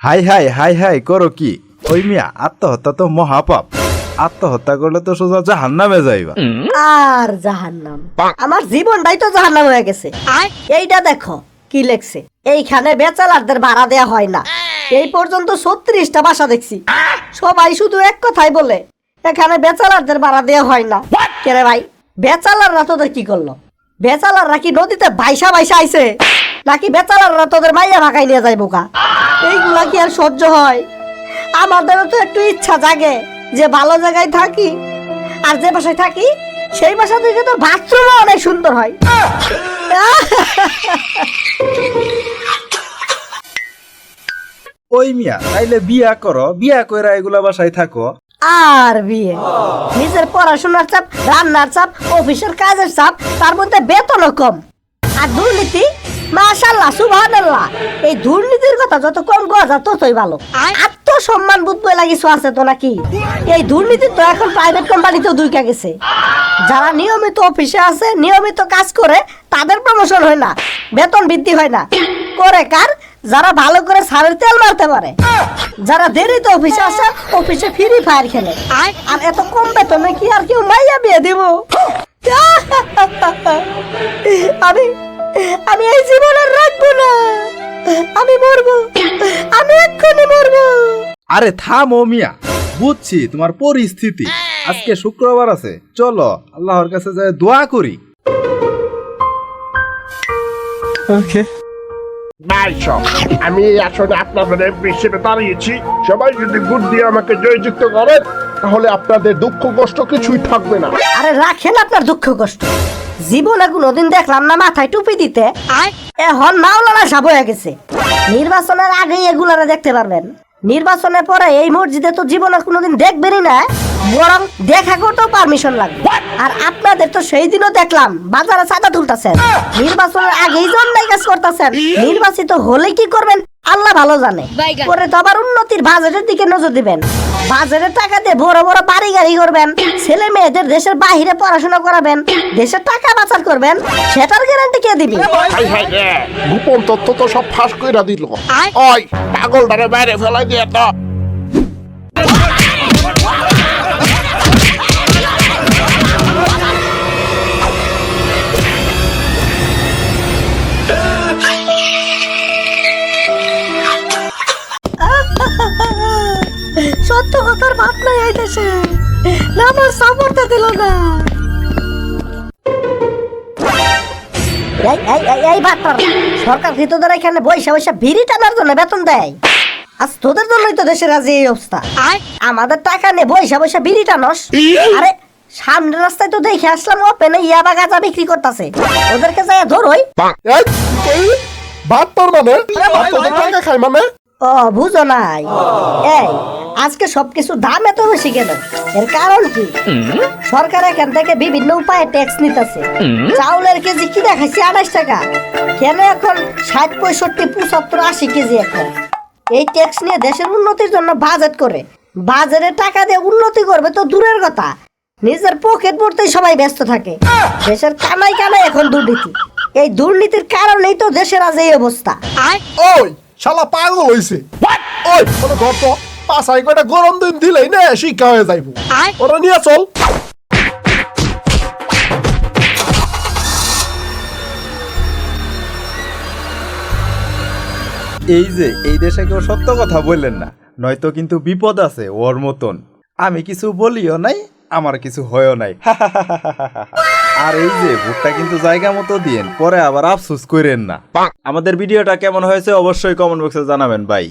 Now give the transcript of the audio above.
High high high high করো কি? ওই মিয়া আত্মহত্যা তো মহাপাপ। আত্মহত্যা করলে তো সোজা জাহান্নামে যাইবা। আর জাহান্নাম, আমার জীবনটাই তো জাহান্নাম হয়ে গেছে। এইটা দেখো কি লেখছে, এইখানে বেচালারদের ভাড়া দেয়া হয় না। এই পর্যন্ত 36টা বাসা দেখছি, সবাই শুধু এক কথাই বলে এখানে বেচালারদের ভাড়া দেয়া হয় না। কেরে ভাই, বেচালাররা তোদের কি করলো? বেচালাররা কি নদীতে ভাইসা ভাইসা আইছে, নাকি বেচালাররা তোদের মাইয়া ভাগাই নিয়ে যায় বোকা? এইগুলা কি আর সহ্য হয়? আমাদেরও তো একটু ইচ্ছা জাগে যে ভালো জায়গায় থাকি, আর যে বাসায় থাকি সেই বাসা থেকে তো বাথরুমও অনেক সুন্দর হয়। ওই মিয়া তাইলে বিয়া করো, বিয়া কইরা এগুলা বাসায় থাকো। আর বিয়ে, নিজের পড়াশোনার চাপ, রান্নার চাপ, অফিসের কাজের চাপ, তার মধ্যে বেতনও কম, আর দুর্নীতি। মাশাআল্লাহ সুবহানাল্লাহ, এই দুর্নীতির কথা যত কম করা যায় ততই ভালো। আত্মসম্মান বোধ বলে কিছু আছে তো নাকি? এই দুর্নীতি তো এখন প্রাইভেট কোম্পানিতেও ঢুকে গেছে। যারা নিয়মিত অফিসে আছে, নিয়মিত কাজ করে, তাদের প্রমোশন হয় না, বেতন বৃদ্ধি হয় না। করে কার? যারা ভালো করে সারের তেল মারতে পারে। যারা দেরিতে অফিসে আসে, অফিসে ফ্রি ফায়ার খেলে। আর এত কম বেতনে কি আর কেউ মাইয়া বিয়ে দিব? আমি আমি এই জীবন আর রাখবো না, আমি মরবো, আমি এক্ষুনি মরবো। আরে থামো মিয়া, বুঝছি তোমার পরিস্থিতি। আজকে শুক্রবার আছে, চলো আল্লাহর কাছে যায় দোয়া করি। আমি এই আসনে আপনাদের এমপি হিসেবে দাঁড়িয়েছি। সবাই যদি ভোট দিয়ে আমাকে জয়যুক্ত করেন, তাহলে আপনাদের দুঃখ কষ্ট কিছুই থাকবে না। আরে রাখেন আপনার দুঃখ কষ্ট, জীবনে কোনোদিন দেখলাম না মাথায় টুপি দিতে। এখন মাওলানা সাহেব হয়ে গেছে। নির্বাচনের আগেই এগুলারা দেখতে পারবেন, নির্বাচনের পরে এই মসজিদে তো জীবনে কোনোদিন দেখবেনই না, বরং দেখা করতেও পারমিশন লাগবে। আর আপনাদের তো সেই দিনও দেখলাম বাজারে চাঁদা তুলতেছেন, নির্বাচনের আগেই জন্মাই কাজ করতেছেন। নির্বাচিত হলে কি করবেন আল্লাহ ভালো জানে। পরে তো আবার উন্নতির বাজেটের দিকে নজর দিবেন, বাজারের টাকা দিয়ে বড় বড় বাড়ি গাড়ি করবেন, ছেলে মেয়েদের দেশের বাইরে পড়াশোনা করাবেন, দেশের টাকা পাচার করবেন, সেটার গ্যারান্টি কে দিবে? হাই হাই রে, গোপন তথ্য তো সব ফাঁস কইরা দিল। ওই পাগলটারে বাইরে ফেলাই দিয়ে তো। সত্য কথার ভাত নাই এই দেশে, না আমার সাপোর্টটা দিল না। এই বাটপার, সরকার কি তোদের এখানে বৈশা বৈশা বিড়ি টানার জন্য বেতন দেয়? আজ তোদের জন্যই তো দেশের আজ এই অবস্থা। আমাদের টাকা নিয়ে বৈশা বৈশা বিড়ি টানস। আরে সামনের রাস্তায় তো দেখে আসলাম ওপেনে ইয়াবা গাঁজা বিক্রি করতেছে, ওদেরকে যাই ধরোই। বাটপার মানে টাকা খাই মানে? ও বুঝো নাই, এই আজকে সবকিছু দাম এত বেশি কেন? এর কারণ কি? সরকার এখান থেকে বিভিন্ন উপায়ে ট্যাক্স নিতেছে। চাউলের কেজি কি দেখাচ্ছে 28 টাকা, কেন এখন 60, 65, 75, 80 কেজি এখন। এই ট্যাক্স নিয়ে দেশের উন্নতির জন্য বাজেট করে, বাজারের টাকা দিয়ে উন্নতি করবে তো দূরের কথা, নিজের পকেট ভরতেই সবাই ব্যস্ত থাকে। দেশের কানাই কানাই এখন দুর্নীতি, এই দুর্নীতির কারণেই তো দেশের আজ এই অবস্থা। ওই শালা পাগল হইছে। ওই ওরে ধর তো, পাছাই কয়টা গরম দিন দিলেই না শিক্ষা হয়ে যাইব। ওরা নিয়ে চল। এই যে এই দেশে কেউ সত্য কথা বললেন না, নয়তো কিন্তু বিপদ আছে ওর মতন। আমি কিছু বলিও নাই, আমার কিছু হয়ও নাই। আর এই যে ভোটটা কিন্তু জায়গা মতো দিয়েন, পরে আবার আফসোস করেন না। আমাদের ভিডিওটা কেমন হয়েছে অবশ্যই কমেন্ট বক্সে জানাবেন ভাই।